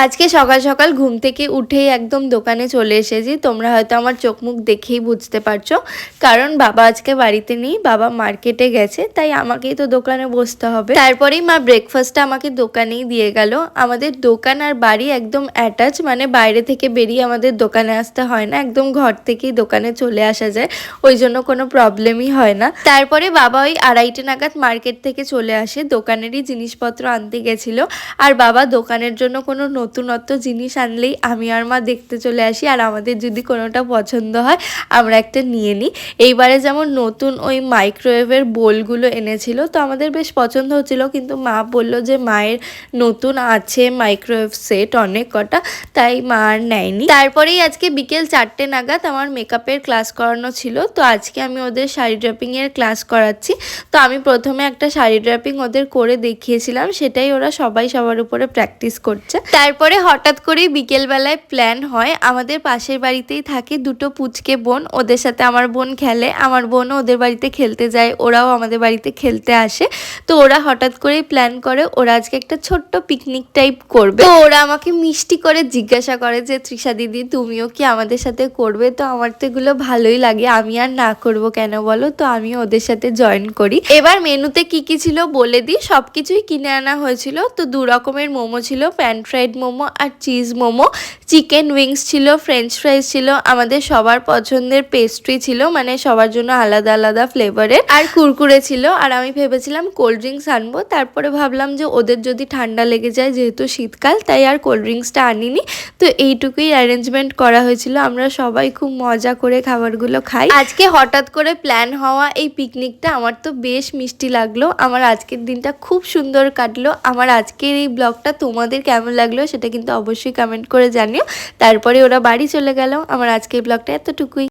আজকে সকাল সকাল ঘুম থেকে উঠেই একদম দোকানে চলে এসেছি। তোমরা হয়তো আমার চোখ মুখ দেখেই বুঝতে পারছো, কারণ বাবা আজকে বাড়িতে নেই, বাবা মার্কেটে গেছে, তাই আমাকেই তো দোকানে বসতে হবে। তারপরেই মা ব্রেকফাস্টটা আমাকে দোকানেই দিয়ে গেল। আমাদের দোকান আর বাড়ি একদম অ্যাটাচ, মানে বাইরে থেকে বেরিয়ে আমাদের দোকানে আসতে হয় না, একদম ঘর থেকেই দোকানে চলে আসা যায়, ওই জন্য কোনো প্রবলেমই হয় না। তারপরে বাবা ওই 2:30 নাগাদ মার্কেট থেকে চলে আসে, দোকানেরই জিনিসপত্র আনতে গেছিল। আর বাবা দোকানের জন্য কোনো নতুনত্ব জিনিস আনলেই আমি আর মা দেখতে চলে আসি, আর আমাদের যদি কোনোটা পছন্দ হয় আমরা একটা নিয়ে নিই। এইবারে যেমন নতুন ওই মাইক্রোওয়েভের বোলগুলো এনেছিল, তো আমাদের বেশ পছন্দ হচ্ছিল, কিন্তু মা বলল যে মায়ের নতুন আছে মাইক্রোওয়েভ সেট অনেক কটা, তাই মা আর নেয়নি। তারপরেই আজকে বিকেল 4টে নাগাদ আমার মেকআপের ক্লাস করানো ছিল, তো আজকে আমি ওদের শাড়ি ড্রাপিংয়ের ক্লাস করাচ্ছি। তো আমি প্রথমে একটা শাড়ি ড্রাপিং ওদের করে দেখিয়েছিলাম, সেটাই ওরা সবাই সবার উপরে প্র্যাকটিস করছে। তারপরে হঠাৎ করেই বিকেলবেলায় প্ল্যান হয়, আমাদের পাশের বাড়িতেই থাকে দুটো পুচকে বোন, ওদের সাথে আমার বোন খেলে, আমার বোনও ওদের বাড়িতে খেলতে যায়, ওরাও আমাদের বাড়িতে খেলতে আসে। তো ওরা হঠাৎ করেই প্ল্যান করে ওরা আজকে একটা ছোট্ট পিকনিক টাইপ করবে। তো ওরা আমাকে মিষ্টি করে জিজ্ঞাসা করে যে তৃষা দিদি তুমিও কি আমাদের সাথে করবে? তো আমার তো এগুলো ভালোই লাগে, আমি আর না করব কেন বলো? তো আমি ওদের সাথে জয়েন করি। এবার মেনুতে কি কি ছিল বলে দিই। সবকিছুই কিনে আনা হয়েছিল। তো 2 রকমের মোমো ছিল, প্যান ফ্রাইড মোমো আর চিজ মোমো, চিকেন উইংস ছিল, ফ্রেঞ্চ ফ্রাইজ ছিল, আমাদের সবার পছন্দের পেস্ট্রি ছিল, মানে সবার জন্য আলাদা আলাদা ফ্লেভারের, আর কুরকুরে ছিল। আর আমি ভেবেছিলাম কোল্ড ড্রিঙ্কস আনবো, তারপরে ভাবলাম যে ওদের যদি ঠান্ডা লেগে যায় যেহেতু শীতকাল, তাই আর কোল্ড ড্রিঙ্কসটা আনিনি। তো এইটুকুই অ্যারেঞ্জমেন্ট করা হয়েছিল, আমরা সবাই খুব মজা করে খাবারগুলো খাই। আজকে হঠাৎ করে প্ল্যান হওয়া এই পিকনিকটা আমার তো বেশ মিষ্টি লাগলো, আমার আজকের দিনটা খুব সুন্দর কাটলো। আমার আজকের এই ব্লগটা তোমাদের কেমন লাগলো সেটা কিন্তু অবশ্যই কমেন্ট করে জানিও। তারপরে ওরা বাড়ি চলে গেল। আমার আজকের ব্লগটা এতটুকুই।